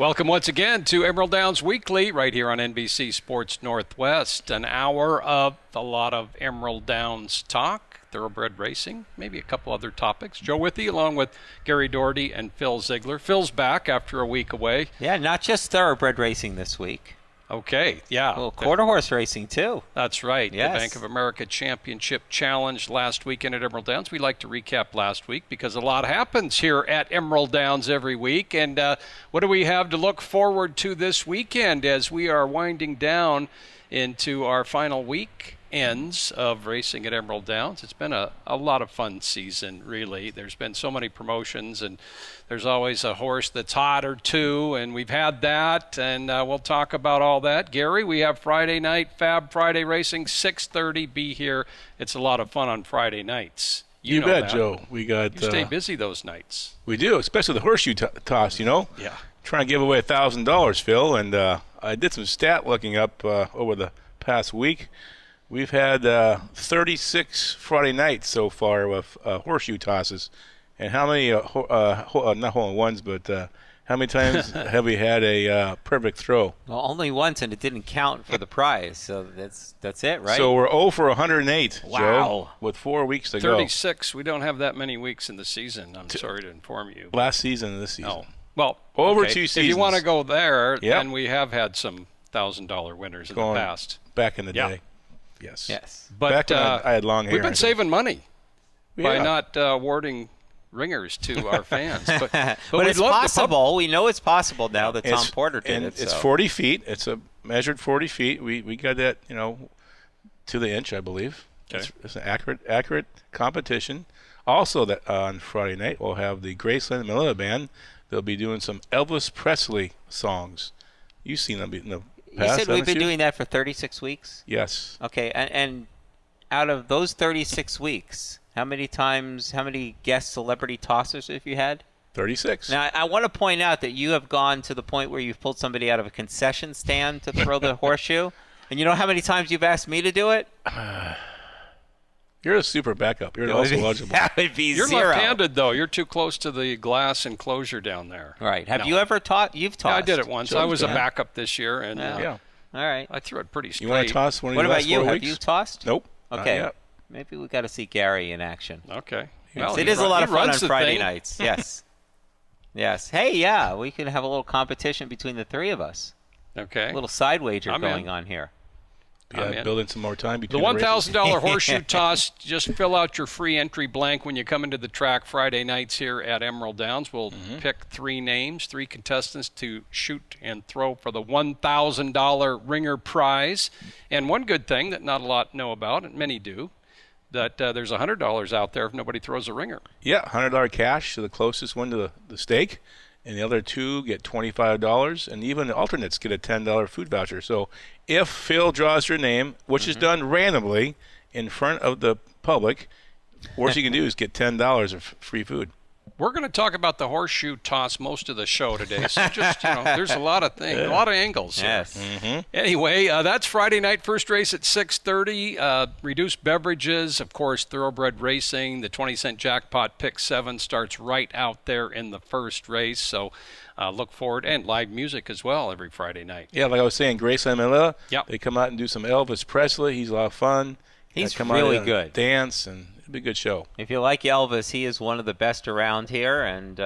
Welcome once again to Emerald Downs Weekly right here on NBC Sports Northwest. An hour of a lot of Emerald Downs talk, thoroughbred racing, maybe a couple other topics. Joe Withey along with Gary Doherty and Phil Ziegler. Phil's back after a week away. Yeah, not just thoroughbred racing this week. Okay, yeah. Well, quarter horse racing, too. That's right. Yes. The Bank of America Championship Challenge last weekend at Emerald Downs. We like to recap last week because a lot happens here at Emerald Downs every week. And what do we have to look forward to this weekend as we are winding down into our final week ends of racing at Emerald Downs? It's been a lot of fun season, really. There's been so many promotions, and there's always a horse that's hot or two, and we've had that, and we'll talk about all that. Gary, we have Friday night, Fab Friday Racing, 6:30. Be here. It's a lot of fun on Friday nights. You know bet, that. Joe. We got. You stay busy those nights. We do, especially the horseshoe toss, you know? Yeah. Trying to give away $1,000, Phil, and I did some stat looking up over the past week. We've had 36 Friday nights so far with horseshoe tosses. And how many, not hole-in-ones, but how many times have we had a perfect throw? Well, only once, and it didn't count for the prize. So that's it, right? So we're 0 for 108, Wow. Joe, with 4 weeks to 36. We don't have that many weeks in the season, I'm sorry to inform you. go. Last season and this season. No. Well, Over okay. 2 If you seasons. want to go there, Yep. then we have had some $1,000 winners in the Going past. Back in the Yeah. day. Yes. Yes. But Back when I had long hair. we've been saving money by Yeah. not awarding ringers to our fans. But But we'd it's love to possible. We know it's possible now that Tom It's- Porter did and it. It's so. 40 feet. It's a measured 40 feet. We got that, to the inch, I believe. Okay. It's an accurate competition. Also, that on Friday night we'll have the Graceland and Manila Band. They'll be doing some Elvis Presley songs. You've seen them in the You past. said we've haven't been you? doing that for 36 weeks? Yes. Okay, and out of those 36 weeks, how many guest celebrity tossers have you had? 36. Now, I want to point out that you have gone to the point where you've pulled somebody out of a concession stand to throw the horseshoe. And you know how many times you've asked me to do it? You're a super backup. You're also eligible. That would be You're 0. left-handed, though. You're too close to the glass enclosure down there. Right. Have No. you ever taught? You've Yeah, tossed. I did it once. Joe's I was a done it. backup this year, and Yeah. All right. I threw it pretty straight. You want to toss one of What your about last you? 4 Have weeks? you tossed? Nope. not Okay. yet. Maybe we got to see Gary in action. Okay. Yes, Well, it he is a lot he of fun on runs the Friday thing. nights. Yes. Yes. Hey, yeah, we could have a little competition between the three of us. Okay. A little side wager I'm going in. on here. I'm Yeah, in. building some more time The between races. $1,000 horseshoe toss, just fill out your free entry blank when you come into the track Friday nights here at Emerald Downs. We'll pick 3 names, 3 contestants to shoot and throw for the $1,000 ringer prize. And one good thing that not a lot know about, and many do, that there's $100 out there if nobody throws a ringer. Yeah, $100 cash to the closest one to the stake, and the other 2 get $25, and even the alternates get a $10 food voucher. So if Phil draws your name, which is done randomly in front of the public, worst you can do is get $10 of free food. We're going to talk about the horseshoe toss most of the show today. So just, there's a lot of things, a lot of angles here. Yes. Anyway, that's Friday night, first race at 6:30. Reduced beverages, of course, thoroughbred racing. The 20-cent jackpot pick 7 starts right out there in the first race. So look forward, and live music as well every Friday night. Yeah, like I was saying, Graceland Manila, Yep. they come out and do some Elvis Presley. He's a lot of fun. He's Come out really and good. Dance, and it'll be a good show. If you like Elvis, he is one of the best around here and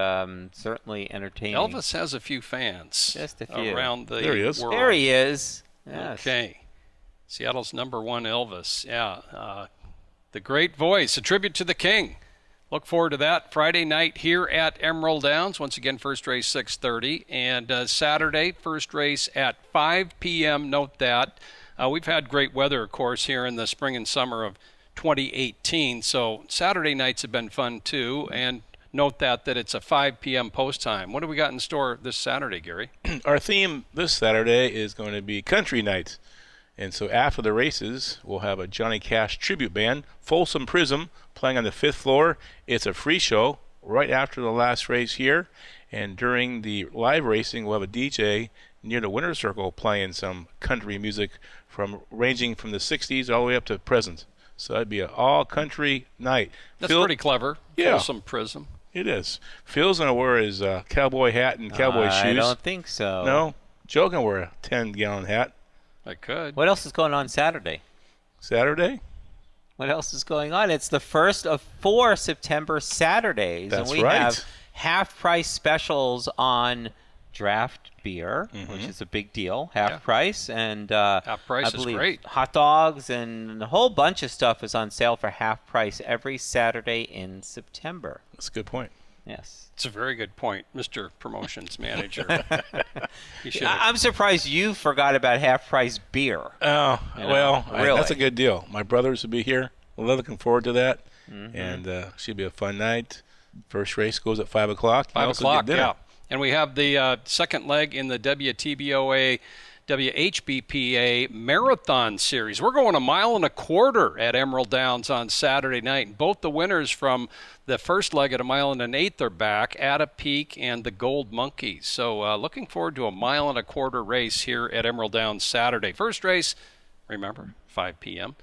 certainly entertaining. Elvis has a few fans Just a few. around the There he is. world. There he is. Yes. Okay. Seattle's #1 Elvis. Yeah. The great voice, a tribute to the king. Look forward to that Friday night here at Emerald Downs. Once again, first race 6:30. And Saturday, first race at 5 p.m. Note that. We've had great weather, of course, here in the spring and summer of 2018. So Saturday nights have been fun, too. And note that it's a 5 p.m. post time. What do we got in store this Saturday, Gary? Our theme this Saturday is going to be country night. And so after the races, we'll have a Johnny Cash tribute band, Folsom Prism, playing on the 5th floor. It's a free show right after the last race here. And during the live racing, we'll have a DJ near the winner's circle playing some country music ranging from the 60s all the way up to present. So that'd be an all-country night. That's Phil- pretty clever. Yeah. Folsom Prism. It is. Phil's going to wear his cowboy hat and cowboy shoes. I don't think so. No. Joe can wear a 10-gallon hat. I could. What else is going on Saturday? Saturday? What else is going on? It's the first of 4 September Saturdays. That's and we right. have half-price specials on draft beer, which is a big deal. Half price. And Half price I is believe great. hot dogs and a whole bunch of stuff is on sale for half price every Saturday in September. That's a good point. Yes. It's a very good point, Mr. Promotions Manager. You should I'm surprised you forgot about half-price beer. Oh, well, really? that's a good deal. My brothers will be here. We're looking forward to that. And should be a fun night. First race goes at 5 o'clock. 5 Also o'clock, get dinner. yeah. And we have the second leg in the WTBOA WHBPA Marathon Series. We're going 1.25 miles at Emerald Downs on Saturday night. And both the winners from the first leg at 1.125 miles are back, At a Peak and the Gold Monkeys. So looking forward to 1.25 mile race here at Emerald Downs Saturday. First race, remember, 5 p.m.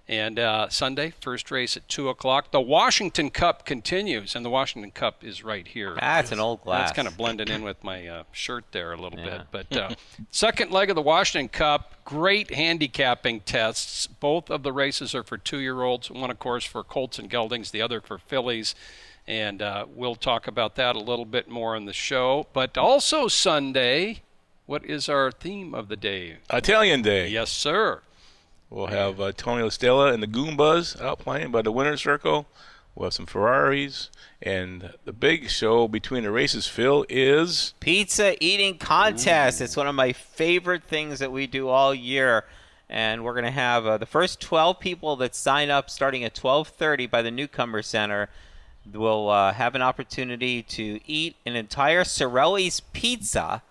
And Sunday, first race at 2 o'clock. The Washington Cup continues, and the Washington Cup is right here. That's an old glass. That's kind of blending in with my shirt there a little bit. But second leg of the Washington Cup, great handicapping tests. Both of the races are for 2-year-olds. One, of course, for Colts and Geldings, the other for fillies. And we'll talk about that a little bit more in the show. But also Sunday, what is our theme of the day? Italian Day. Yes, sir. We'll have Tony LaStella and the Goombas out playing by the winner's circle. We'll have some Ferraris. And the big show between the races, Phil, is... Pizza eating contest. It's one of my favorite things that we do all year. And we're going to have the first 12 people that sign up starting at 12:30 by the Newcomer Center will have an opportunity to eat an entire Sorelli's pizza.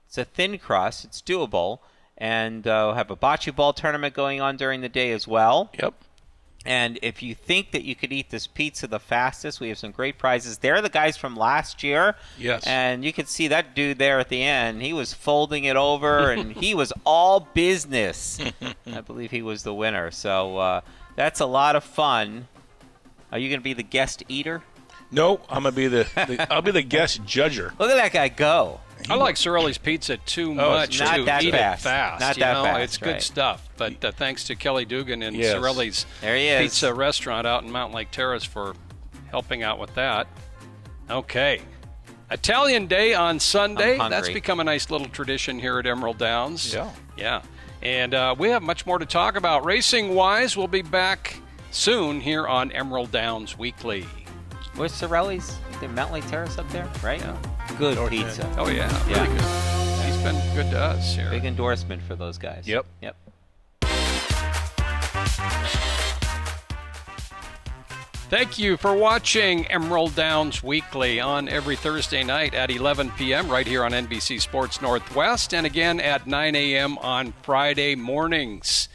It's a thin crust. It's doable. And we'll have a bocce ball tournament going on during the day as well. Yep. And if you think that you could eat this pizza the fastest, we have some great prizes. They're the guys from last year. Yes. And you can see that dude there at the end. He was folding it over, and he was all business. I believe he was the winner. So that's a lot of fun. Are you going to be the guest eater? No, I'm gonna be I'll be the guest judger. Look at that guy go. I like Sorelli's Pizza too much not to that eat fast. it fast. Not you that know? fast, It's good right. stuff. But thanks to Kelly Dugan and Yes. Sorelli's There he is. Pizza Restaurant out in Mountain Lake Terrace for helping out with that. Okay. Italian Day on Sunday. I'm hungry. That's become a nice little tradition here at Emerald Downs. Yeah. Yeah. And we have much more to talk about. Racing-wise, we'll be back soon here on Emerald Downs Weekly. Where's Sorelli's? The Mountain Lake Terrace up there, right? Yeah. Good North pizza. End. Oh, yeah. Yeah. Really good. He's been good to us here. Big endorsement for those guys. Yep. Yep. Thank you for watching Emerald Downs Weekly on every Thursday night at 11 p.m. right here on NBC Sports Northwest, and again at 9 a.m. on Friday mornings.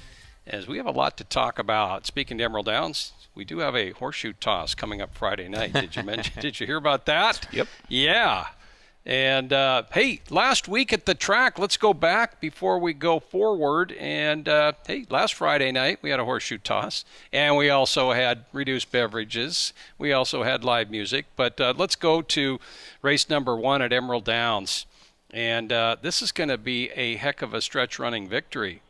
As we have a lot to talk about. Speaking to Emerald Downs, we do have a horseshoe toss coming up Friday night. Did you mention? Did you hear about that? Yep. Yeah. And, hey, last week at the track, let's go back before we go forward. And, hey, last Friday night, we had a horseshoe toss. And we also had reduced beverages. We also had live music. But let's go to race number 1 at Emerald Downs. And this is going to be a heck of a stretch running victory.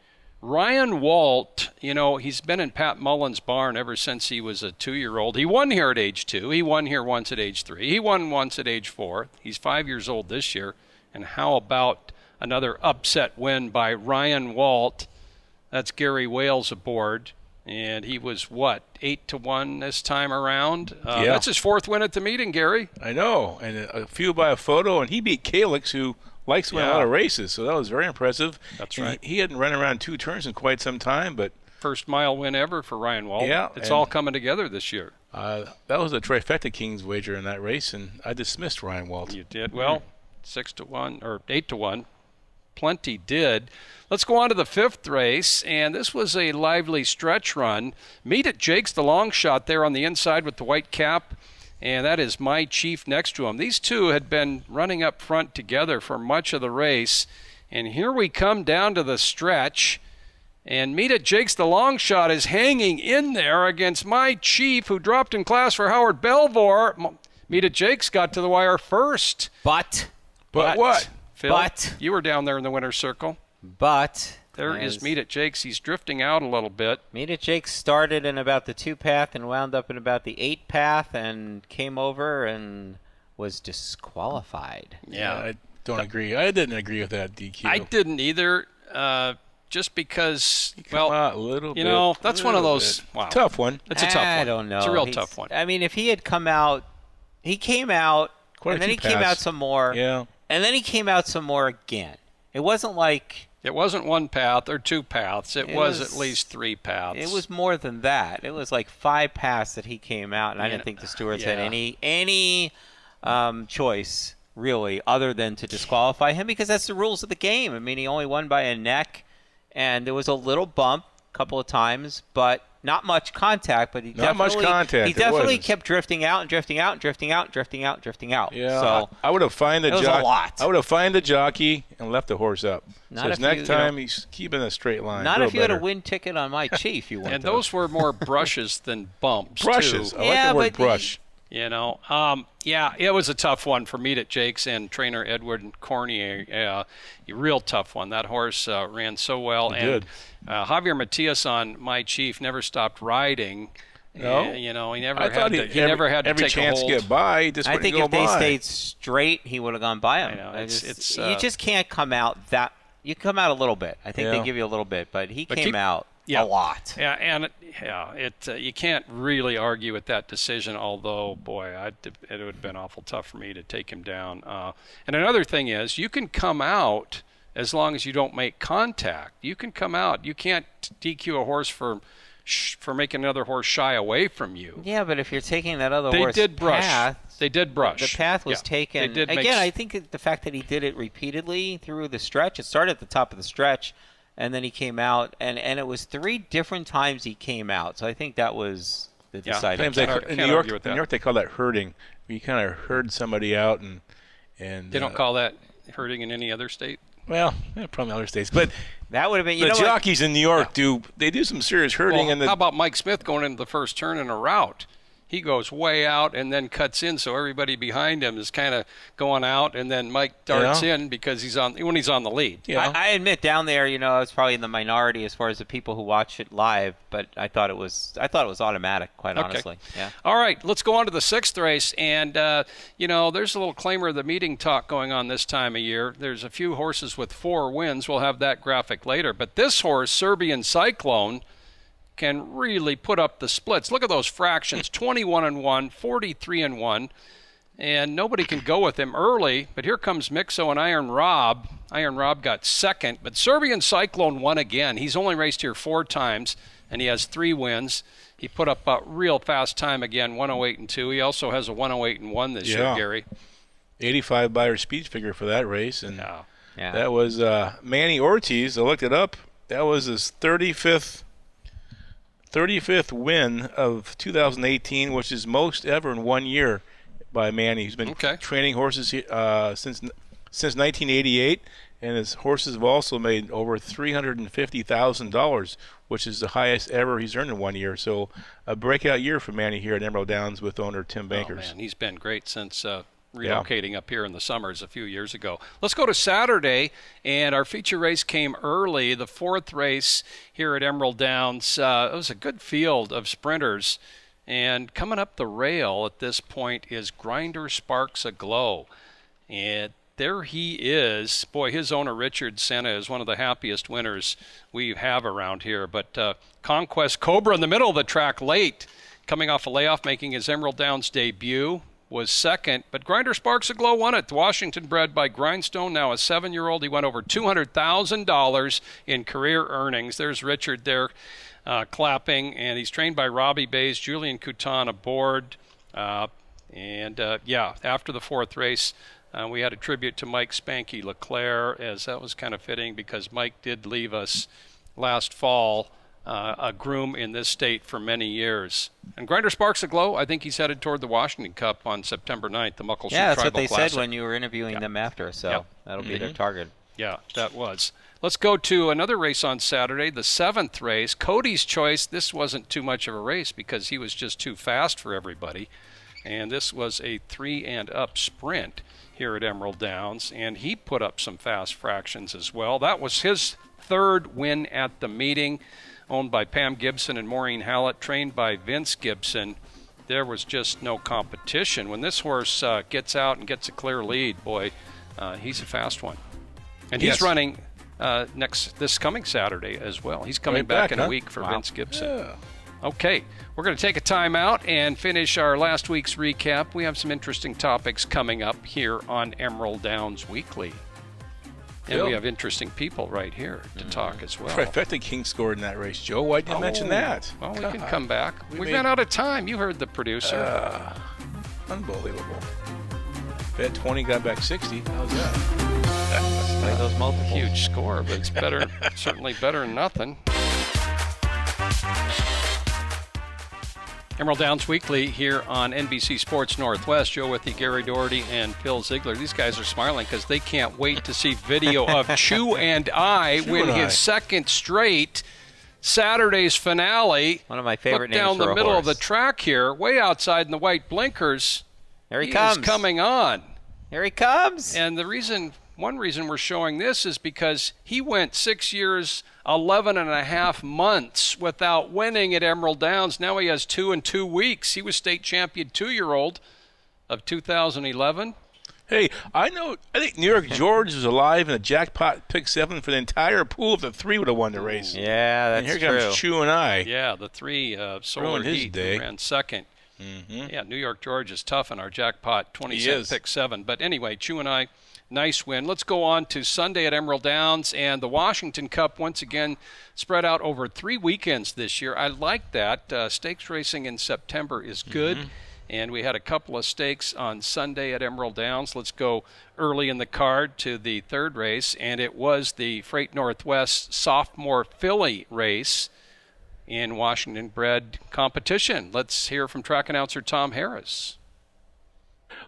Ryan Walt, you know, he's been in Pat Mullen's barn ever since he was a 2-year-old. He won here at age 2. He won here once at age 3. He won once at age 4. He's 5 years old this year. And how about another upset win by Ryan Walt? That's Gary Wales aboard. And he was, 8-1 this time around? Yeah. That's his 4th win at the meeting, Gary. I know. And a few by a photo, and he beat Calix, who likes to win a lot of races, so that was very impressive. That's And right. He hadn't run around 2 turns in quite some time, but First mile win ever for Ryan Walt. Yeah, It's and- all coming together this year. that was a Trifecta Kings wager in that race, and I dismissed Ryan Walt. You did well, 6-1 or 8-1. Plenty did. Let's go on to the 5th race, and this was a lively stretch run. Meet at Jake's the long shot there on the inside with the white cap, and that is My Chief next to him. These two had been running up front together for much of the race, and here we come down to the stretch. And Meet at Jake's the long shot is hanging in there against My Chief, who dropped in class for Howard Belvoir. Meet It Jake's got to the wire first. But what? Phil, But- you were down there in the winner's circle. There is as Meet It Jake's. He's drifting out a little bit. Meet It Jake started in about the 2 path and wound up in about the 8 path and came over and was disqualified. I don't agree. I didn't agree with that DQ. I didn't either, just because, Come out a little bit. That's one of those. Wow. Tough one. It's a tough one. I don't know. It's a real He's- tough one. I mean, if he had come out, he came out, Quite a and then he few came out paths. some more, Yeah. and then he came out some more again. It wasn't like It wasn't 1 path or 2 paths. It was was- at least 3 paths. it was more than that. It was like 5 paths that he came out, and I didn't think the stewards had yeah. any choice really other than to disqualify him because that's the rules of the game. I mean, he only won by a neck, and there was a little bump a couple of times, but not much contact. But he Not much contact, He it definitely wasn't. kept drifting out and drifting out and drifting out and drifting out and drifting out. Yeah. So I would have fined the it was a jockey. lot. I would have fined the jockey and left the horse up. Not So if his next you know- time he's keeping a straight line. not Feel if you had a better. win ticket on my chief, you wouldn't. and have. those were more brushes than bumps. brushes. Too. I like Yeah, the word but brush. It was a tough one for Meet It Jake's and trainer Edward Cornier. A real tough one. That horse ran so well. He and did. Javier Matias on My Chief never stopped riding. No? He never I had thought to, he never had to every take chance a to hold. get by. He just I wouldn't think go if they by. stayed straight, he would have gone by him. I know, You just can't come out that. You come out a little bit. I think Yeah. they give you a little bit, but he But came keep- out yeah. a lot. Yeah, and you can't really argue with that decision. Although, boy, it would have been awful tough for me to take him down. And another thing is, you can come out as long as you don't make contact. You can come out. You can't DQ a horse for making another horse shy away from you. Yeah, but if you're taking that other They horse did brush. path, They did brush. the path was Yeah. taken. They did make Again, I think the fact that he did it repeatedly through the stretch. It started at the top of the stretch, and then he came out, and it was 3 different times he came out. So I think that was the Yeah. deciding. Sometimes they, Can't in argue New York, with in that. New York, they call that herding. You kind of herd somebody out, and They don't call that herding in any other state. well, probably other states, but That would have been. You the know what? jockeys in New York do some serious herding, Well, and the how about Mike Smith going into the first turn in a route? He goes way out and then cuts in, so everybody behind him is kind of going out, and then Mike darts in because he's on the lead. yeah. I admit down there, I was probably in the minority as far as the people who watch it live, but I thought it was automatic, quite honestly. Yeah. All right, let's go on to the 6th race, and there's a little claimer of the meeting talk going on this time of year. There's a few horses with 4 wins. We'll have that graphic later, but this horse, Serbian Cyclone, can really put up the splits. Look at those fractions: 21-1, 43-1, and nobody can go with him early. But here comes Mixo and Iron Rob. Iron Rob got second, but Serbian Cyclone won again. He's only raced here 4 times, and he has 3 wins. He put up a real fast time again, 108-2. He also has a 108-1 this year, Gary. 85 buyer speed figure for that race, and Yeah. that was Manny Ortiz. I looked it up. That was his 35th win of 2018, which is most ever in 1 year by Manny. He's been training horses since 1988, and his horses have also made over $350,000, which is the highest ever he's earned in 1 year. So a breakout year for Manny here at Emerald Downs with owner Tim Bankers. Oh, man, he's been great since relocating up here in the summers a few years ago. Let's go to Saturday, and our feature race came early, the 4th race here at Emerald Downs. It was a good field of sprinters, and coming up the rail at this point is Grinder Sparks Aglow. And there he is. Boy, his owner, Richard Senna, is one of the happiest winners we have around here. But Conquest Cobra in the middle of the track late, coming off a layoff, making his Emerald Downs debut, was second. But Grinder Sparks Aglow won it. Washington bred by Grindstone, now a 7-year-old. He went over $200,000 in career earnings. There's Richard there clapping, and he's trained by Robbie Bays, Julian Coutan aboard. After the 4th race, we had a tribute to Mike Spanky Leclerc, as that was kind of fitting because Mike did leave us last fall, a groom in this state for many years. And Grinder Sparks Aglow, I think he's headed toward the Washington Cup on September 9th, the Muckleshoot that's Tribal what they Classic. said when you were interviewing them after, so that'll be their target. Yeah, that was. Let's go to another race on Saturday, the 7th race. Cody's Choice. This wasn't too much of a race because he was just too fast for everybody. and this was a 3-and-up sprint here at Emerald Downs, and he put up some fast fractions as well. That was his third win at the meeting, owned by Pam Gibson and Maureen Hallett, trained by Vince Gibson. There was just no competition. When this horse gets out and gets a clear lead, boy, he's a fast one. And he's running this coming Saturday as well. He's coming back in a week for Vince Gibson. Yeah. Okay, we're going to take a time out and finish our last week's recap. We have some interesting topics coming up here on Emerald Downs Weekly. And we have interesting people right here to talk as well. Trifecta King scored in that race, Joe. Why didn't you mention that? Well, we can come back. We ran out of time. You heard the producer. Unbelievable. Bet 20, got back 60. How's that? Play those multiples. Huge score, but it's better, certainly better than nothing. Emerald Downs Weekly here on NBC Sports Northwest. Joe Withy, Gary Doherty, and Phil Ziegler. These guys are smiling because they can't wait to see video of Chew and I win his second straight Saturday's finale. One of my favorite names down for the a middle horse. of the track here, way outside in the white blinkers. There he comes. Is coming on. Here he comes. And one reason we're showing this is because he went 6 years, 11 and a half months without winning at Emerald Downs. Now he has 2 and 2 weeks. He was state champion 2-year-old of 2011. Hey, I think New York George was alive in a jackpot pick 7 for the entire pool if the 3 would have won the race. Yeah, that's and here comes Chew and I. Yeah, the 3 Solar his Heat day. who ran second. Mm-hmm. Yeah, New York George is tough in our jackpot 20-cent pick 7. But anyway, Chew and I, nice win. Let's go on to Sunday at Emerald Downs, and the Washington Cup once again spread out over 3 weekends this year. I like that. Stakes racing in September is good, and we had a couple of stakes on Sunday at Emerald Downs. Let's go early in the card to the third race, and it was the Freight Northwest Sophomore Filly race in Washington bred competition. Let's hear from track announcer Tom Harris.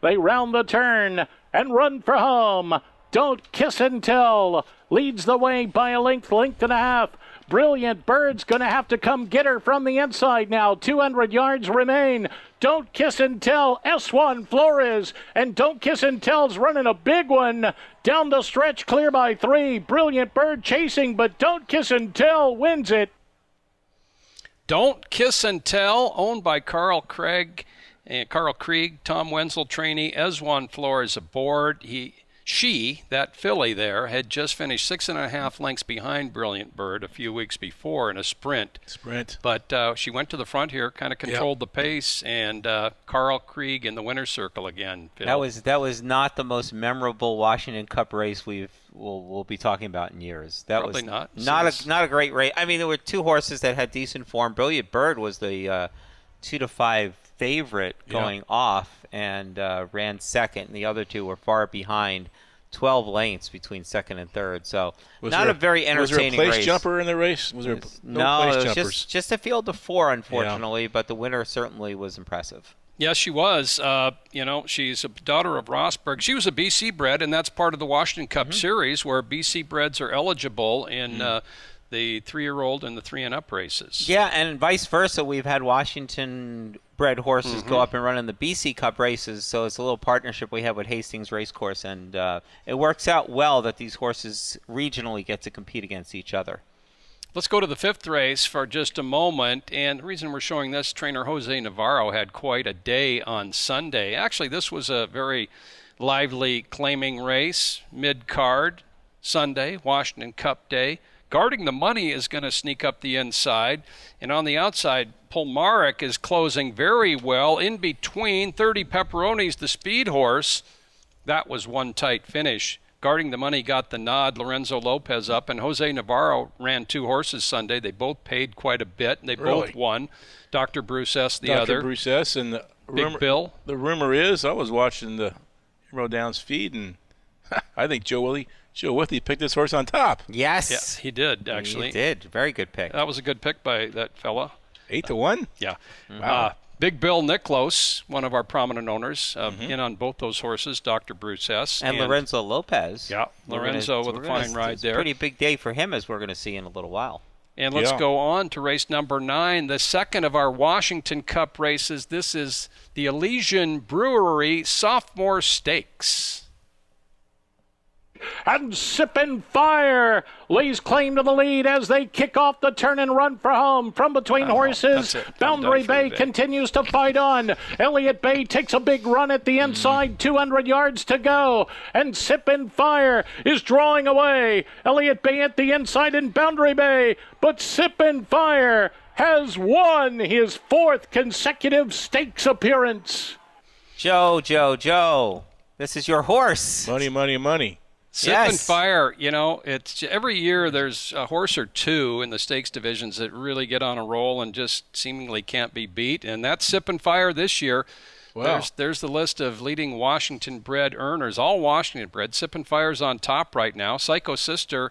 They round the turn and run for home. Don't Kiss and Tell leads the way by a length and a half. Brilliant Bird's going to have to come get her from the inside now. 200 yards remain. Don't Kiss and Tell, S1 Flores, and Don't Kiss and Tell's running a big one. Down the stretch, clear by 3. Brilliant Bird chasing, but Don't Kiss and Tell wins it. Don't Kiss and Tell, owned by Carl Krieg, Tom Wenzel trainee, S1 Flores aboard. That filly there, had just finished 6.5 lengths behind Brilliant Bird a few weeks before in a sprint. But she went to the front here, kind of controlled the pace, and Carl Krieg in the winner's circle again. Phil. That was not the most memorable Washington Cup race we'll be talking about in years. That Probably was not. not a great race. I mean, there were 2 horses that had decent form. Brilliant Bird was the 2-5 favorite going off and ran second, and the other 2 were far behind. 12 lengths between second and third, so not a very entertaining race. Was there a place jumper in the race? Was there no place it was jumpers? just a field of 4, unfortunately, but the winner certainly was impressive. Yes, she was. She's a daughter of Rosberg. She was a BC bred, and that's part of the Washington Cup Series where BC breds are eligible in the 3-year-old and the 3-and-up races. Yeah, and vice versa. We've had Washington-bred horses go up and run in the BC Cup races, so it's a little partnership we have with Hastings Racecourse, and it works out well that these horses regionally get to compete against each other. Let's go to the 5th race for just a moment, and the reason we're showing this, trainer Jose Navarro had quite a day on Sunday. Actually, this was a very lively claiming race, mid-card, Sunday, Washington Cup Day. Guarding the Money is going to sneak up the inside. And on the outside, Polmarek is closing very well. In between, 30 Pepperonis, the speed horse. That was one tight finish. Guarding the Money got the nod. Lorenzo Lopez up. And Jose Navarro ran 2 horses Sunday. They both paid quite a bit, and they both won. Dr. Bruce S., the other. Dr. Bruce S. and the Big Bill. The rumor is, I was watching the Emerald Downs feed, and I think Joe Withy picked this horse on top. Yes. Yeah, he did, actually. He did. Very good pick. That was a good pick by that fella. 8-1? Yeah. Wow. Big Bill Nicklaus, one of our prominent owners, in on both those horses, Dr. Bruce S. And Lorenzo Lopez. Yeah, Lorenzo with a fine ride there. Pretty big day for him, as we're going to see in a little while. And let's Yeah. go on to race number 9, the second of our Washington Cup races. This is the Elysian Brewery Sophomore Stakes. And Sippin' Fire lays claim to the lead as they kick off the turn and run for home. From between horses, that's it. I'm Boundary done for Bay today. continues to fight on. Elliott Bay takes a big run at the inside, 200 yards to go. And Sippin' Fire is drawing away. Elliott Bay at the inside and Boundary Bay. But Sippin' Fire has won his 4th consecutive stakes appearance. Joe, this is your horse. Money, money, money. Sippin' Yes. Fire, it's every year there's a horse or two in the stakes divisions that really get on a roll and just seemingly can't be beat. And that's Sippin' Fire this year. Wow. There's the list of leading Washington-bred earners, all Washington-bred. Sippin' Fire's on top right now. Psycho Sister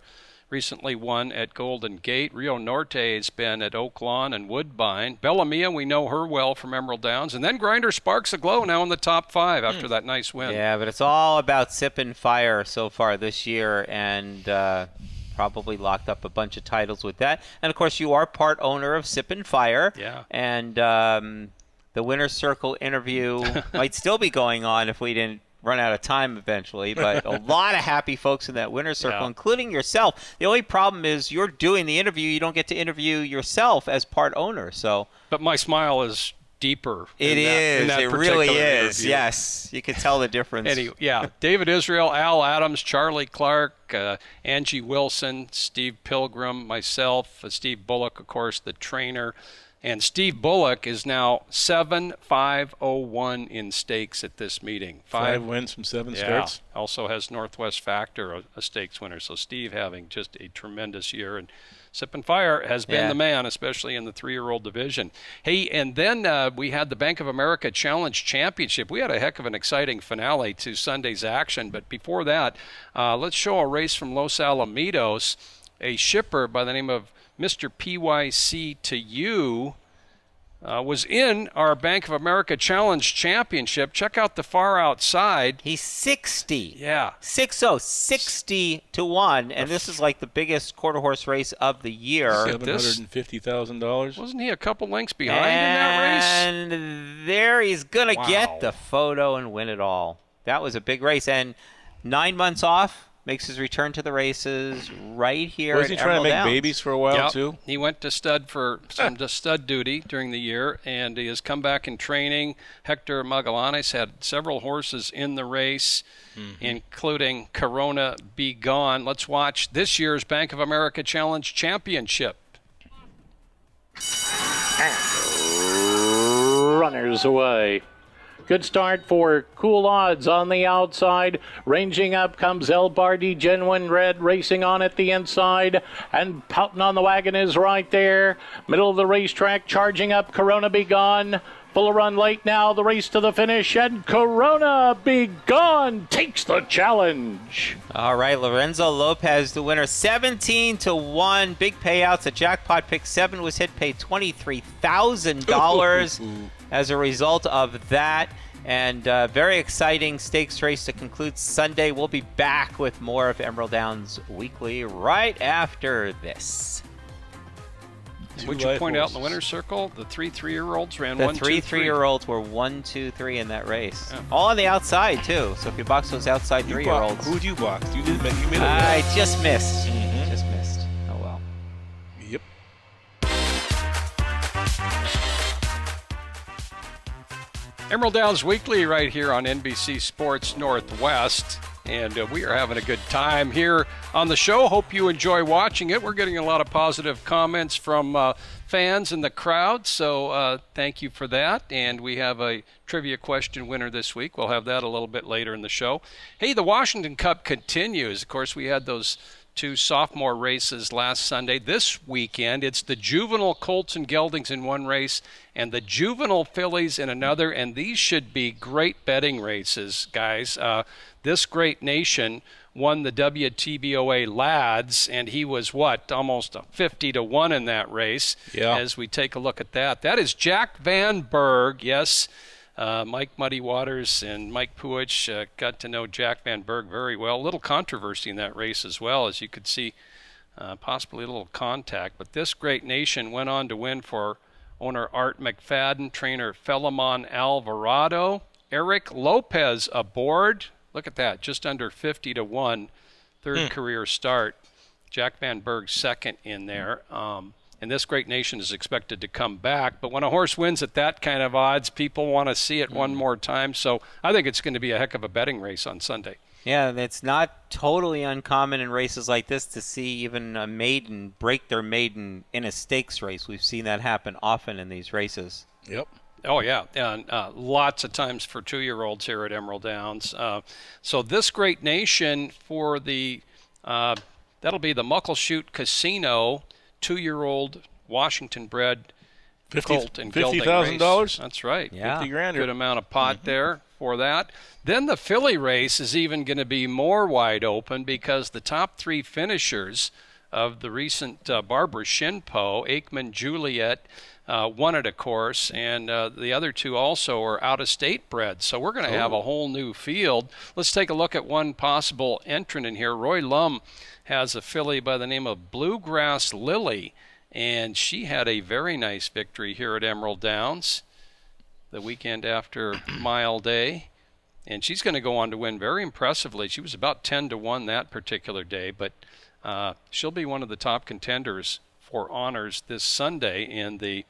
recently won at Golden Gate. Rio Norte's been at Oak Lawn and Woodbine. Bella Mia, we know her well from Emerald Downs. And then Grinder Sparks Aglow now in the top 5 after that nice win. Yeah, but it's all about Sippin' Fire so far this year, and probably locked up a bunch of titles with that. And of course, you are part owner of Sippin' Fire. Yeah. And the Winner's Circle interview might still be going on if we didn't run out of time eventually, but a lot of happy folks in that Winner's Circle, Yeah. including yourself. The only problem is you're doing the interview. You don't get to interview yourself as part owner. So But my smile is deeper. it in that it really particular is. interview. Yes, you can tell the difference. Anyway, yeah, David Israel, Al Adams, Charlie Clark, Angie Wilson, Steve Pilgrim, myself, Steve Bullock, of course, the trainer. And Steve Bullock is now 7-5-0-1 in stakes at this meeting. 5 wins from 7 Yeah, starts. also has Northwest Factor, a stakes winner. So Steve having just a tremendous year. And Sippin' Fire has been Yeah. the man, especially in the 3-year-old division. Hey, and then we had the Bank of America Challenge Championship. We had a heck of an exciting finale to Sunday's action. But before that, let's show a race from Los Alamitos. A shipper by the name of Mr. PYC to you was in our Bank of America Challenge Championship. Check out the far outside. He's 60. Yeah. 60 to 1, and this is like the biggest quarter horse race of the year. $750,000. Wasn't he a couple lengths behind in that race? And there he's going to Wow. get the photo and win it all. That was a big race, and 9 months off, makes his return to the races right here Was he at trying to Emerald make Downs. babies for a while, Yep. too? He went to stud for some stud duty during the year, and he has come back in training. Hector Magallanes had several horses in the race, including Corona Be Gone. Let's watch this year's Bank of America Challenge Championship. Runners away. Good start for Cool Odds on the outside. Ranging up comes El Bardi, Genuine Red, racing on at the inside. And Pouting on the Wagon is right there. Middle of the racetrack, charging up, Corona Be Gone. Full run late now, the race to the finish. And Corona Be Gone takes the challenge. All right, Lorenzo Lopez, the winner, 17 to 1. Big payouts. A jackpot pick 7 was hit, paid $23,000 as a result of that. And very exciting stakes race to conclude Sunday. We'll be back with more of Emerald Downs Weekly right after this. Would you point out in the winner's circle, the 3-3-year-olds ran The 1, 2, 3. 3-3-year-olds were 1, 2, 3 in that race. All on the outside, too. So if you box those outside 3-year-olds. Who'd you box? You didn't. You made a I just missed. Just missed. Oh, well. Yep. Emerald Downs Weekly right here on NBC Sports Northwest. And we are having a good time here on the show. Hope you enjoy watching it. We're getting a lot of positive comments from fans in the crowd, so thank you for that. And we have a trivia question winner this week. We'll have that a little bit later in the show. Hey, the Washington Cup continues. Of course, we had those 2 sophomore races last Sunday. This weekend, it's the juvenile Colts and Geldings in one race and the juvenile fillies in another, and these should be great betting races, guys. This great nation won the WTBOA Lads, and he was, almost 50 to 1 in that race. Yeah. As we take a look at that. That is Jack Van Berg, yes. Mike Muddy Waters and Mike Puich got to know Jack Van Berg very well. A little controversy in that race as well, as you could see possibly a little contact. But This Great Nation went on to win for owner Art McFadden, trainer Philemon Alvarado. Eric Lopez aboard. Look at that, just under 50 to 1, third career start. Jack Van Berg second in there. And This Great Nation is expected to come back. But when a horse wins at that kind of odds, people want to see it one more time. So I think it's going to be a heck of a betting race on Sunday. Yeah, it's not totally uncommon in races like this to see even a maiden break their maiden in a stakes race. We've seen that happen often in these races. Yep. Oh, yeah, and lots of times for 2-year-olds here at Emerald Downs. So This Great Nation for the that'll be the Muckleshoot Casino 2-year-old Washington-bred colt and gelding race. $50,000? That's right. Yeah. 50 grand. Good amount of pot there for that. Then the filly race is even going to be more wide open because the top 3 finishers of the recent Barbara Shinpo, Aikman Juliet, won it, of course, and the other 2 also are out-of-state bred. So we're going to have a whole new field. Let's take a look at one possible entrant in here. Roy Lum has a filly by the name of Bluegrass Lily, and she had a very nice victory here at Emerald Downs the weekend after Mile Day. And she's going to go on to win very impressively. She was about 10 to 1 that particular day, but she'll be one of the top contenders for honors this Sunday in the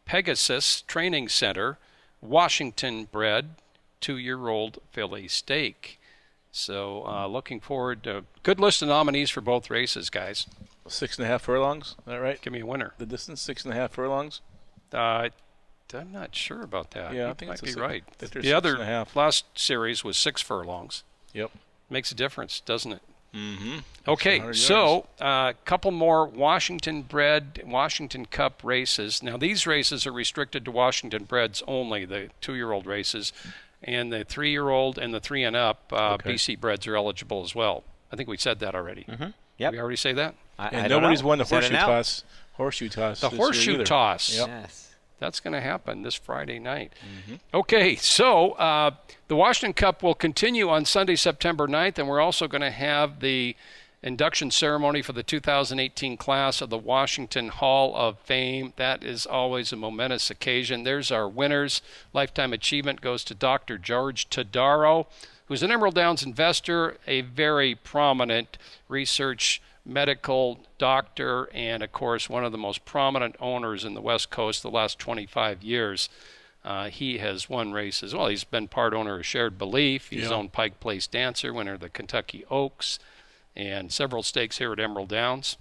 Pegasus Training Center Washington-bred 2-year-old filly stake. So looking forward to good list of nominees for both races, guys. 6.5 furlongs. Is that right? Give me a winner. The distance, 6.5 furlongs. I'm not sure about that. Yeah, You I think might it's be a right. that there's The other 6.5. last series was 6 furlongs. Yep. Makes a difference, doesn't it? Mm-hmm. Okay, 100 so a couple more Washington-bred Washington Cup races. Now, these races are restricted to Washington-breds only, the 2-year-old races, and the 3-year-old and the 3 and up BC breds are eligible as well. I think we said that already. Yep. Did we already say that? And nobody's won the Is that horseshoe an out? toss. Horseshoe toss. The this year horseshoe either. toss. Yep. Yes. That's going to happen this Friday night. Okay, so the Washington Cup will continue on Sunday, September 9th, and we're also going to have the induction ceremony for the 2018 class of the Washington Hall of Fame. That is always a momentous occasion. There's our winners. Lifetime Achievement goes to Dr. George Todaro, who's an Emerald Downs investor, a very prominent research medical doctor, and of course one of the most prominent owners in the West Coast the last 25 years. He has won races. Well, he's been part owner of Shared Belief. He's owned Pike Place Dancer, winner of the Kentucky Oaks, and several stakes here at Emerald Downs,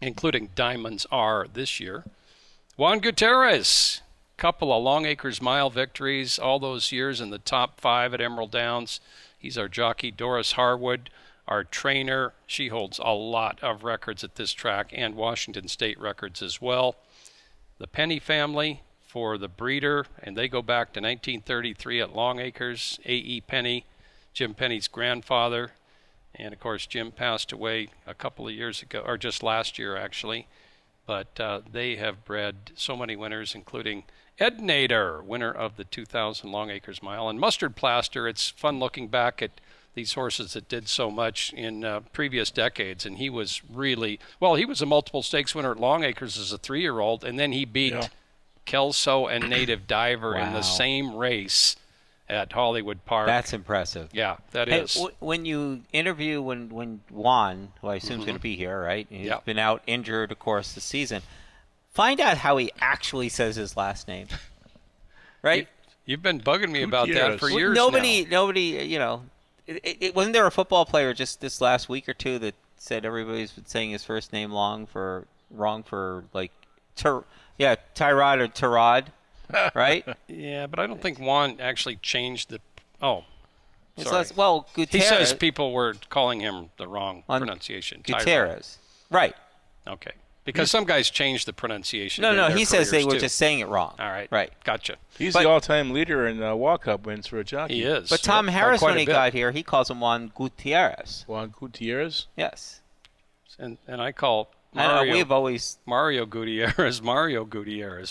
including Diamonds R this year. Juan Gutierrez, couple of Long Acres Mile victories, all those years in the top 5 at Emerald Downs. He's our jockey. Doris Harwood, our trainer. She holds a lot of records at this track and Washington State records as well. The Penny family for the breeder, and they go back to 1933 at Long Acres. A.E. Penny, Jim Penny's grandfather. And, of course, Jim passed away a couple of years ago, or just last year, actually. But they have bred so many winners, including Ed Nader, winner of the 2000 Long Acres Mile. And Mustard Plaster, it's fun looking back at these horses that did so much in previous decades. And he was really, well, he was a multiple stakes winner at Long Acres as a 3-year-old, and then he beat Kelso and Native Diver in the same race at Hollywood Park. That's impressive. Yeah, that is. When you interview when Juan, who I assume is going to be here, right? He's been out injured, of course, this season. Find out how he actually says his last name, right? You've been bugging me about that for years Nobody, now. you know, wasn't there a football player just this last week or two that said everybody's been saying his first name wrong for like, Tyrod or Tyrod, right? Yeah, but I don't think Juan actually changed the. Oh, sorry. Well, Gutierrez. He says people were calling him the wrong pronunciation. Gutierrez, right? Okay, because some guys changed the pronunciation. No, during he their says they were careers, too. just saying it wrong. All right, right, gotcha. He's the all-time leader in walk-up wins for a jockey. He is. But Tom by Harris, quite when a he bit. got here, he calls him Juan Gutierrez. Juan Gutierrez. Yes. and I call We've always Mario Gutierrez,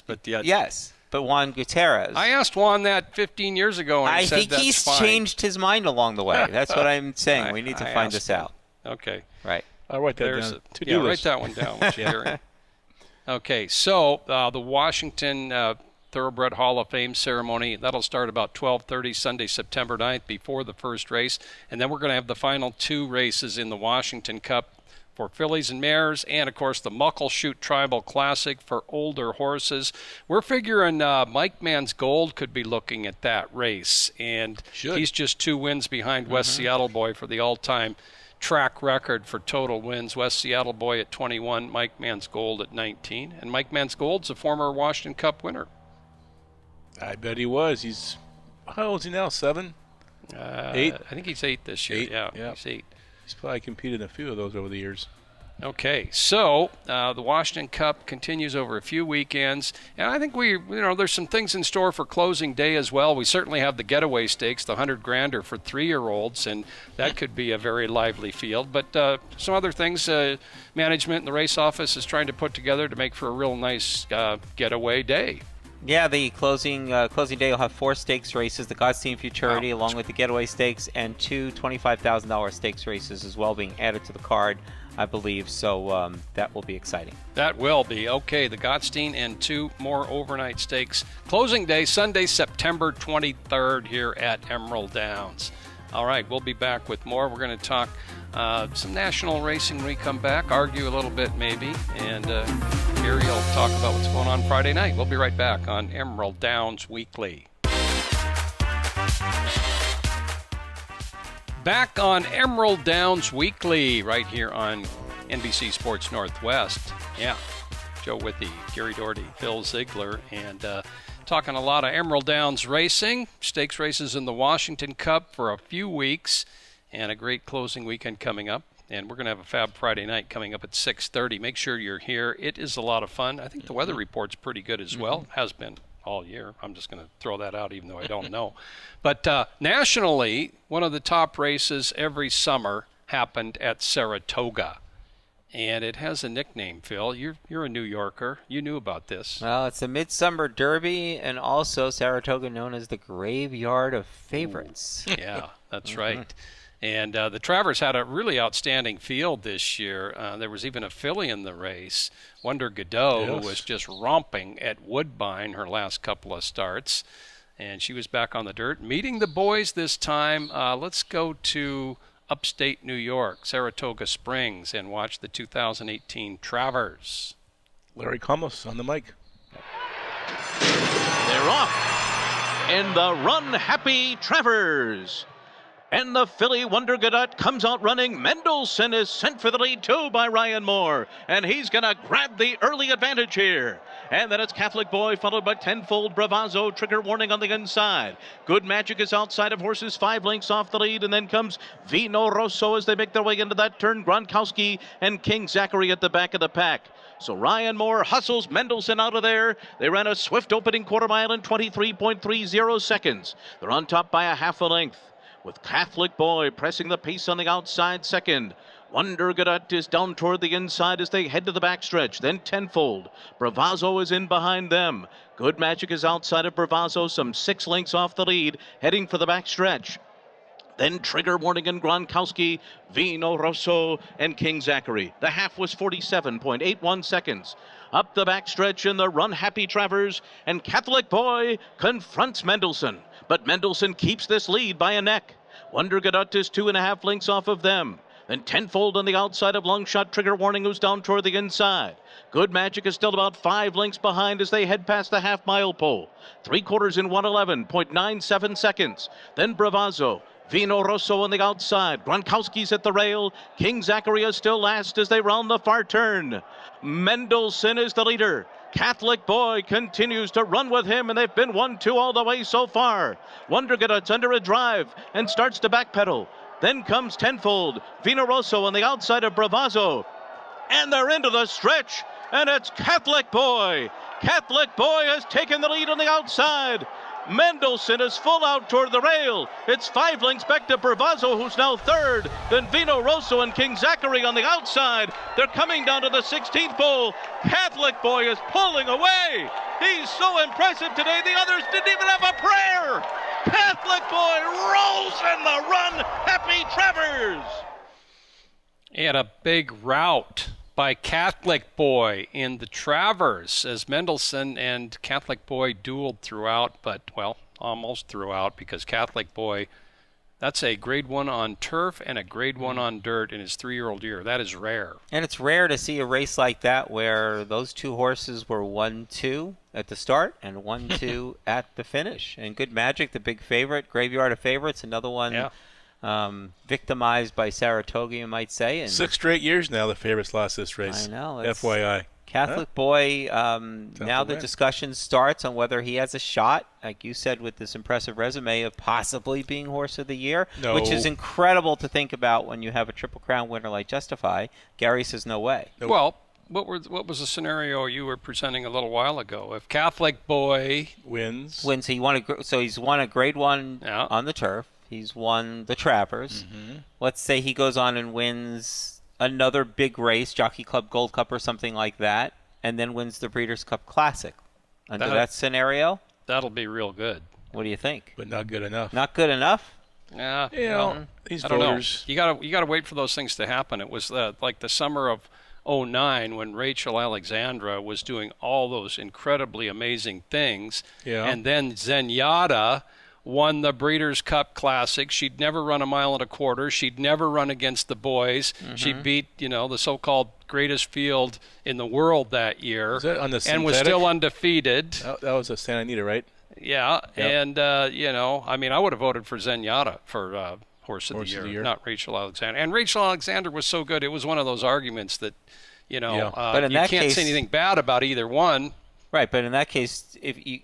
but yet yes, but Juan Gutierrez. I asked Juan that 15 years ago, and he I said think that's he's fine. changed his mind along the way. That's what I'm saying. We need to find this out. Okay. Right. I'll write that There's down. yeah, write that one down. Okay, so the Washington Thoroughbred Hall of Fame ceremony, that'll start about 12:30 Sunday, September 9th, before the first race. And then we're going to have the final 2 races in the Washington Cup for fillies and mares, and, of course, the Muckleshoot Tribal Classic for older horses. We're figuring Mike Man's Gold could be looking at that race. And he's just 2 wins behind West Seattle Boy for the all-time track record for total wins. West Seattle Boy at 21, Mike Man's Gold at 19. And Mike Man's Gold's a former Washington Cup winner. I bet he was. How old is he now? 7? 8? I think he's 8 this year. 8? Yeah, he's 8. He's probably competed in a few of those over the years. Okay, so the Washington Cup continues over a few weekends, and I think there's some things in store for closing day as well. We certainly have the Getaway Stakes, the 100-grander for 3-year-olds, and that could be a very lively field. But some other things management and the race office is trying to put together to make for a real nice getaway day. Yeah, the closing day will have 4 stakes races, the Godstein Futurity, along with the Getaway Stakes, and 2 $25,000 stakes races as well being added to the card, I believe. So that will be exciting. That will be. Okay, the Godstein and 2 more overnight stakes. Closing day, Sunday, September 23rd here at Emerald Downs. All right, we'll be back with more. We're going to talk some national racing when we come back, argue a little bit maybe, and Gary will talk about what's going on Friday night. We'll be right back on Emerald Downs Weekly. Back on Emerald Downs Weekly, right here on NBC Sports Northwest. Yeah, Joe Withy, Gary Doherty, Phil Ziegler, and talking a lot of Emerald Downs racing, stakes races in the Washington Cup for a few weeks, and a great closing weekend coming up. And we're going to have a Fab Friday night coming up at 6:30. Make sure you're here. It is a lot of fun. I think the weather report's pretty good as well. Has been all year. I'm just going to throw that out even though I don't know. But nationally, one of the top races every summer happened at Saratoga. And it has a nickname, Phil. You're a New Yorker. You knew about this. Well, it's the Midsummer Derby, and also Saratoga known as the Graveyard of Favorites. Yeah, that's right. And the Travers had a really outstanding field this year. There was even a filly in the race, Wonder Godot, who was just romping at Woodbine her last couple of starts. And she was back on the dirt, meeting the boys this time. Let's go to upstate New York, Saratoga Springs, and watch the 2018 Travers. Larry Cummels on the mic. They're off in the Run Happy Travers. And the filly Wonder Godot comes out running. Mendelssohn is sent for the lead too by Ryan Moore. And he's going to grab the early advantage here. And then it's Catholic Boy followed by Tenfold Bravazzo. Trigger warning on the inside. Good Magic is outside of horses 5 lengths off the lead. And then comes Vino Rosso as they make their way into that turn. Gronkowski and King Zachary at the back of the pack. So Ryan Moore hustles Mendelssohn out of there. They ran a swift opening quarter mile in 23.30 seconds. They're on top by a half a length, with Catholic Boy pressing the pace on the outside second. Wonder Godot is down toward the inside as they head to the backstretch. Then Tenfold. Bravazzo is in behind them. Good Magic is outside of Bravazzo, some 6 lengths off the lead, heading for the backstretch. Then Trigger Warning and Gronkowski, Vino Rosso, and King Zachary. The half was 47.81 seconds. Up the backstretch in the Run Happy Travers, and Catholic Boy confronts Mendelssohn. But Mendelssohn keeps this lead by a neck. Wonder Godot is 2.5 lengths off of them. Then Tenfold on the outside of Longshot Trigger Warning, who's down toward the inside. Good Magic is still about 5 lengths behind as they head past the half-mile pole. 3/4 in 1:11.97 seconds. Then Bravazzo. Vino Rosso on the outside. Gronkowski's at the rail. King Zachary is still last as they round the far turn. Mendelssohn is the leader. Catholic Boy continues to run with him, and they've been 1-2 all the way so far. Wonder Godot's under a drive and starts to backpedal. Then comes Tenfold. Vino Rosso on the outside of Bravazzo. And they're into the stretch, and it's Catholic Boy. Catholic Boy has taken the lead on the outside. Mendelssohn is full out toward the rail. It's 5 lengths back to Bravazzo, who's now third. Then Vino Rosso and King Zachary on the outside. They're coming down to the 16th pole. Catholic Boy is pulling away. He's so impressive today, the others didn't even have a prayer. Catholic Boy rolls in the Run Happy Travers. And a big rout by Catholic Boy in the Travers as Mendelssohn and Catholic Boy dueled throughout, but, well, almost throughout, because Catholic Boy, that's a grade 1 on turf and a grade 1 on dirt in his 3-year-old year. That is rare. And it's rare to see a race like that where those two horses were 1-2 at the start and 1-2 at the finish. And Good Magic, the big favorite, Graveyard of Favorites, another one victimized by Saratoga, you might say. And 6 straight years now the favorites lost this race. I know. FYI. Catholic Boy, now the win. discussion starts on whether he has a shot, like you said, with this impressive resume of possibly being Horse of the Year, No. which is incredible to think about when you have a Triple Crown winner like Justify. Gary says no way. Nope. Well, what was the scenario you were presenting a little while ago? If Catholic Boy Wins. Wins, he's won a grade 1 Yeah. on the turf. He's won the Travers. Let's say he goes on and wins another big race, Jockey Club Gold Cup or something like that, and then wins the Breeders' Cup Classic. Under that scenario, that'll be real good. what do you think? But not good enough. Not good enough? Yeah, You know, these I don't know. voters. You gotta wait for those things to happen. It was like the summer of '09 when Rachel Alexandra was doing all those incredibly amazing things, Yeah. and then Zenyatta won the Breeders' Cup Classic. She'd never run a mile and a quarter. She'd never run against the boys. She beat, the so-called greatest field in the world that year, Was that on the and was synthetic? still undefeated. That was a Santa Anita, right? Yeah, Yep. and I would have voted for Zenyatta for Horse of the Year, not Rachel Alexander. And Rachel Alexander was so good; it was one of those arguments that, But in you that can't case- say anything bad about either one. Right, but in that case,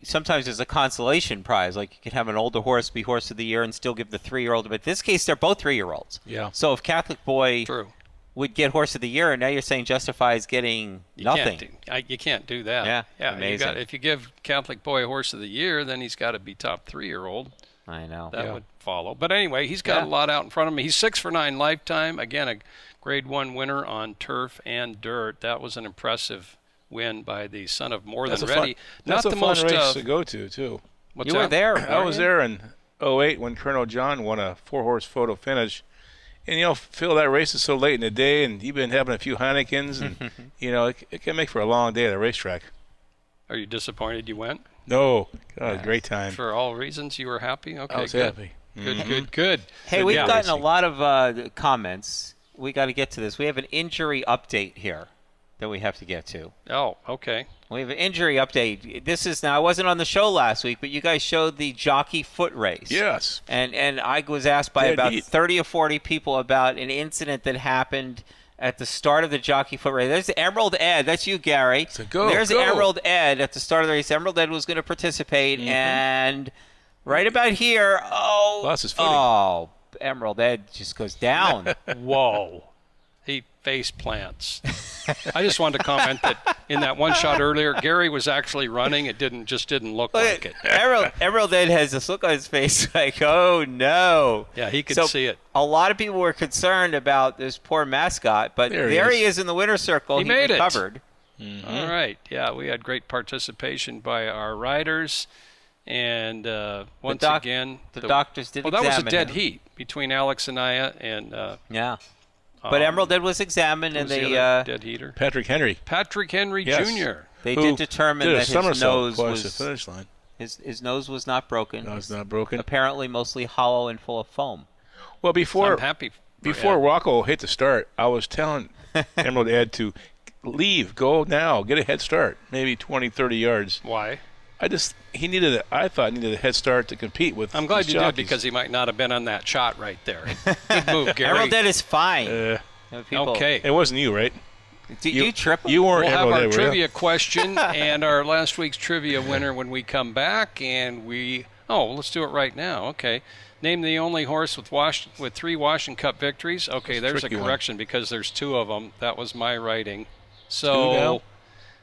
sometimes there's a consolation prize. Like you could have an older horse be Horse of the Year and still give the 3-year-old. But in this case, they're both 3-year-olds. Yeah. So if Catholic Boy True. would get Horse of the Year, and now you're saying Justify is getting nothing. You can't do that. Yeah, amazing. If you give Catholic Boy Horse of the Year, then he's got to be top 3-year-old. I know. That would follow. But anyway, he's got a lot out in front of him. He's 6 for 9 lifetime. Again, a grade 1 winner on turf and dirt. That was an impressive win by the son of More Than Ready. That's Not a the fun most race to go to, too. What's You were that? there. I was there in '08 when Colonel John won a 4-horse photo finish. And, Phil, that race is so late in the day, and you've been having a few Heinekens, and, it can make for a long day at the racetrack. Are you disappointed you went? No. God, great time. For all reasons, you were happy? Okay, I was good. happy. Good. Hey, Good we've job. gotten a lot of comments. We got to get to this. We have an injury update here that we have to get to. Oh, okay. We have an injury update. I wasn't on the show last week, but you guys showed the jockey foot race. Yes. And I was asked by Dead about heat. 30 or 40 people about an incident that happened at the start of the jockey foot race. There's Emerald Ed. That's you, Gary. So go. There's Emerald Ed at the start of the race. Emerald Ed was going to participate, and right about here, Lost his footing. Emerald Ed just goes down. Whoa. He face plants. I just wanted to comment that in that one shot earlier, Gary was actually running. It just didn't look like it. Emerald Ed has this look on his face like, oh no. Yeah, he could So, see it. A lot of people were concerned about this poor mascot, but there he is in the winner's circle. He made it. recovered. All right. Yeah, we had great participation by our riders. And once again, the doctors did that was a examine dead him. heat between Alex Anaya and Yeah. But Emerald Ed was examined, who and was the they other dead heater. Patrick Henry. Patrick Henry Yes. Jr. they Who did determine did a that his somersault nose across the was finish line. his nose was not broken. No, it's not broken. Apparently, mostly hollow and full of foam. Well, I'm before happy. Before Rocco hit the start, I was telling Emerald Ed to leave, go now, get a head start, maybe 20, 30 yards. Why? I thought needed a head start to compete with. I'm glad these you did jockeys. because he might not have been on that shot right there. Good move, Gary. Emerald Ed is fine. Okay. It wasn't you, right? Did you trip him? You weren't We'll have Emerald our Ed, were you? trivia question and our last week's trivia winner when we come back. And let's do it right now. Okay. Name the only horse with 3 Washington Cup victories. Okay, there's a tricky one. correction because there's 2 of them. That was my writing. 2 So now?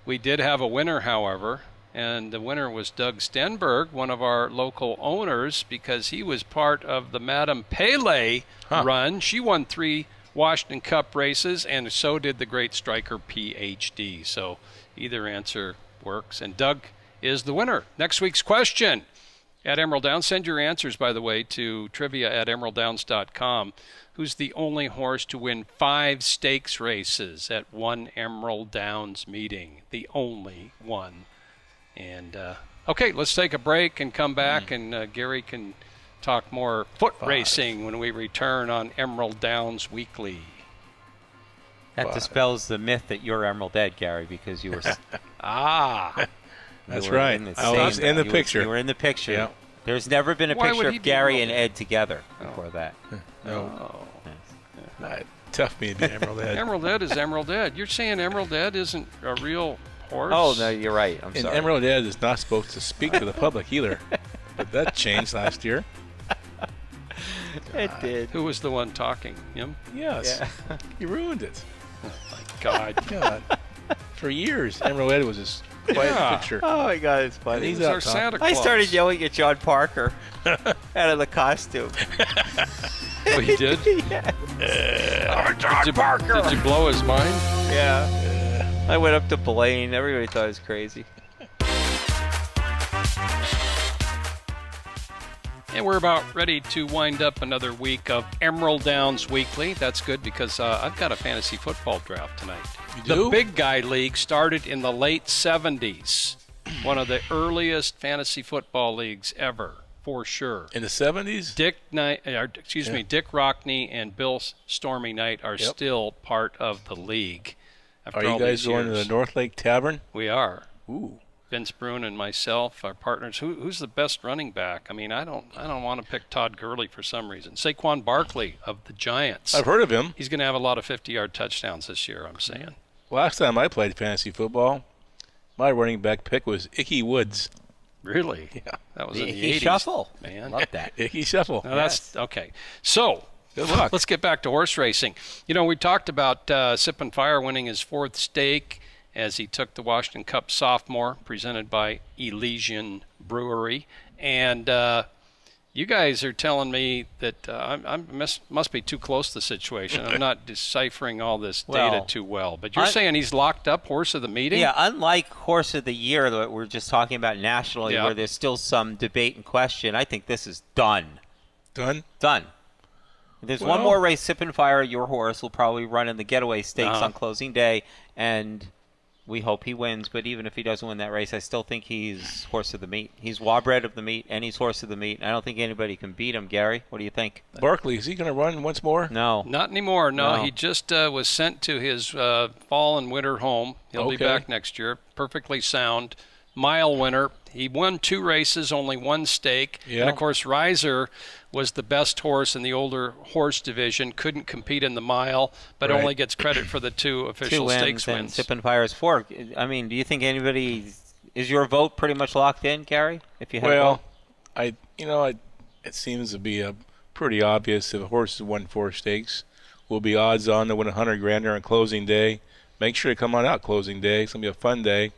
we did have a winner, however. And the winner was Doug Stenberg, one of our local owners, because he was part of the Madame Pele run. She won 3 Washington Cup races, and so did the great striker PhD. So either answer works. And Doug is the winner. Next week's question. at Emerald Downs. Send your answers, by the way, to trivia@emeralddowns.com. Who's the only horse to win 5 stakes races at one Emerald Downs meeting? The only one. And, okay, let's take a break and come back, and Gary can talk more foot racing when we return on Emerald Downs Weekly. That dispels the myth that you're Emerald Ed, Gary, because you were. That's you were right. in the I was same- in the you picture. You were in the picture. Yeah. There's never been a Why picture would he of be Gary Emerald and Ed together before that. No, Yes. tough me to be Emerald Ed. Emerald Ed is Emerald Ed. You're saying Emerald Ed isn't a real horse? Oh, no, you're right. I'm And sorry. Emerald Ed is not supposed to speak to the public either. But that changed last year. It did. Who was the one talking? Him? Yes. Yeah. You ruined it. God. God. For years, Emerald Ed was this quiet Yeah. picture. Oh, my God, it's And funny. he's He's our out talking. Santa Claus. I started yelling at John Parker out of the costume. Oh, you did? Yeah. Did you blow his mind? Yeah. I went up to Blaine. Everybody thought it was crazy. And we're about ready to wind up another week of Emerald Downs Weekly. That's good because I've got a fantasy football draft tonight. You The do? Big Guy League started in the late 70s. One of the earliest fantasy football leagues ever, for sure. In the 70s? Dick Rockney and Bill Stormy Knight are Yep. still part of the league. After Are you all guys these going to years. the North Lake Tavern? We are. Ooh. Vince Brune and myself, our partners. Who's the best running back? I mean, I don't want to pick Todd Gurley for some reason. Saquon Barkley of the Giants. I've heard of him. He's going to have a lot of 50-yard touchdowns this year, I'm saying. Last time I played fantasy football, my running back pick was Icky Woods. Really? Yeah. That was in the He 80s. shuffle. Man. Love that. Icky Shuffle. Now that's okay. So, Good luck. let's get back to horse racing. You know, we talked about Sip and Fire winning his 4th stake as he took the Washington Cup Sophomore, presented by Elysian Brewery. And you guys are telling me that I must be too close to the situation. I'm not deciphering all this data Well, too well. But you're saying he's locked up, horse of the meeting? Yeah, unlike Horse of the Year that we're just talking about nationally, Yeah. where there's still some debate and question, I think this is done. Done? Done. There's one Well- more race, Sip and Fire. Your horse will probably run in the Getaway Stakes Uh-huh. on closing day, and we hope he wins. But even if he doesn't win that race, I still think he's horse of the meet. He's Warbred of the meet, and he's horse of the meet. I don't think anybody can beat him, Gary. What do you think? Barkley, is he going to run once more? No. Not anymore. No, No. he just was sent to his fall and winter home. He'll be Okay. back next year. Perfectly sound. Mile winner. He won 2 races, only 1 stake. Yeah. And, of course, Riser was the best horse in the older horse division. Couldn't compete in the mile, but Right. only gets credit for the 2 official 2 stakes and wins. Sip and Fire is 4. I mean, do you think anybody is your vote pretty much locked in, Gary? If you have a Well, vote? it seems to be pretty obvious if a horse has won 4 stakes, will be odds on to win $100,000 on closing day. Make sure to come on out closing day. It's going to be a fun day.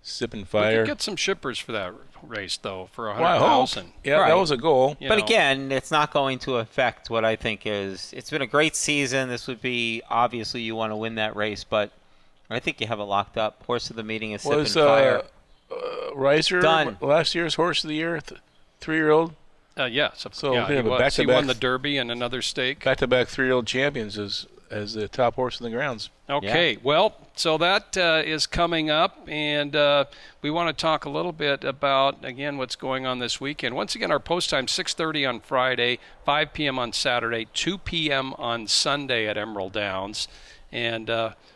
Sip and We Fire. could get some shippers for that race, though, for Well, I hope. 100,000. Yeah, Right. that was a goal. You But know. again, it's not going to affect what I think is. It's been a great season. This would be obviously you want to win that race, but I think you have it locked up. Horse of the meeting is Sip and Was Fire. Riser Done. last year's horse of the year, 3-year-old? Yeah, So yeah, we have he a was. He back-to-back- won the Derby and another stake. Back-to-back 3-year-old champions as the top horse in the grounds. Okay, well, so that is coming up, and we want to talk a little bit about, again, what's going on this weekend. Once again, our post time, 6:30 on Friday, 5 p.m. on Saturday, 2 p.m. on Sunday at Emerald Downs. And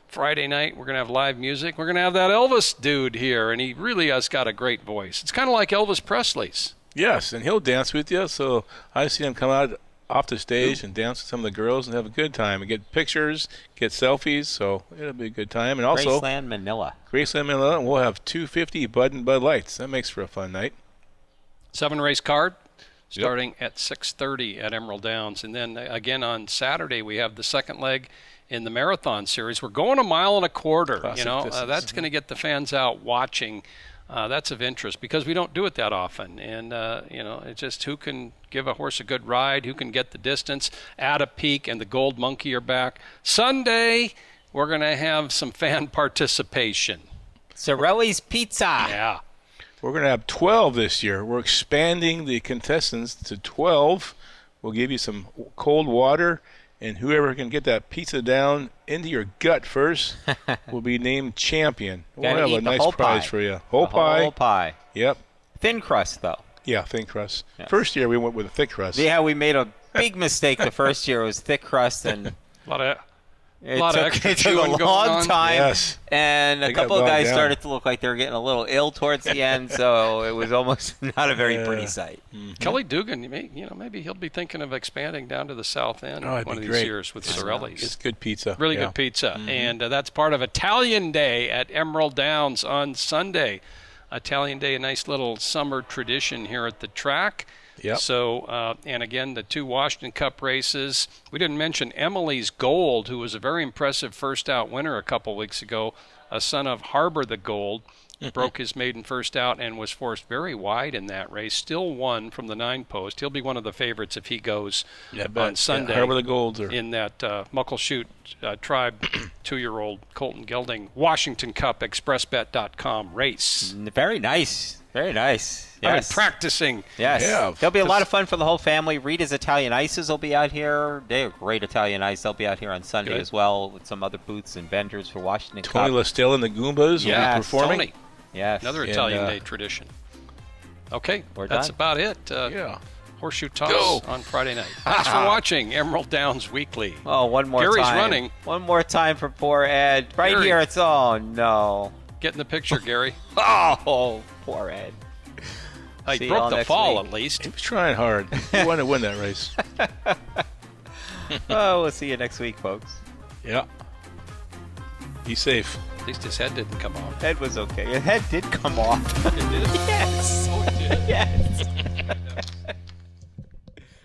Friday night, we're going to have live music. We're going to have that Elvis dude here, and he really has got a great voice. It's kind of like Elvis Presley's. Yes, and he'll dance with you. So I've seen him come out off the stage and dance with some of the girls and have a good time and get pictures, get selfies. So it'll be a good time. And also, Graceland, Manila. Graceland, Manila, and we'll have 250 Bud and Bud Lights. That makes for a fun night. 7-race card starting at 6:30 at Emerald Downs. And then again on Saturday, we have the second leg in the marathon series. We're going 1.25 miles. Classic You know, distance. that's going to get the fans out watching. That's of interest because we don't do it that often. And, you know, it's just who can give a horse a good ride, who can get the distance. At a Peak and the Gold Monkey are back. Sunday, we're going to have some fan participation. Sorelli's Pizza. Yeah. We're going to have 12 this year. We're expanding the contestants to 12. We'll give you some cold water, and whoever can get that pizza down into your gut first will be named champion. We'll Gotta have eat a the nice whole prize pie. for you. The Whole pie. Whole pie. Yep. Thin crust, though. Yeah, thin crust. Yes. First year we went with a thick crust. Yeah, we made a big mistake the first year. It was thick crust, and A lot of it Lot of took, extra it took chewing a going long on. time. Yes. And a They got couple of bogged guys down. started to look like they were getting a little ill towards the end, so it was almost not a very pretty sight. Kelly Dugan, maybe he'll be thinking of expanding down to the south end Oh, it'd one be of these great. years with It's Sorelli's. good pizza. Really Yeah. good pizza. And that's part of Italian Day at Emerald Downs on Sunday. Italian Day, a nice little summer tradition here at the track. Yep. So, and again, the 2 Washington Cup races. We didn't mention Emily's Gold, who was a very impressive first out winner a couple weeks ago, a son of Harbor the Gold. Broke his maiden first out and was forced very wide in that race. Still won from the 9-post. He'll be one of the favorites if he goes on Sunday. Harbor the Golds are In that Muckleshoot Tribe 2-year-old Colton Gelding Washington Cup ExpressBet.com race. Very nice. Very nice. I've been Yes. practicing. Yes. Yeah, There'll be a lot of fun for the whole family. Rita's Italian Ices will be out here. They're great Italian ice. They'll be out here on Sunday Good. as well with some other booths and vendors for Washington Tony Cup. Lestelle and the Goombas will Yes, be performing. Tony, Yes. another And, Italian Day tradition. Okay, We're that's done. about it. Yeah. Horseshoe toss Go. on Friday night. Thanks for watching Emerald Downs Weekly. Oh, one more Gary's time. running. One more time for poor Ed. Right Gary. here. It's no. Get in the picture, Gary. Oh, poor Ed. He See broke y'all the next fall week. at least. He was trying hard. He wanted to win that race. Oh, we'll see you next week, folks. Yeah. Be safe. At least his head didn't come off. Ed was okay. His head did come off. It did. Yes. Oh, it did. Yes.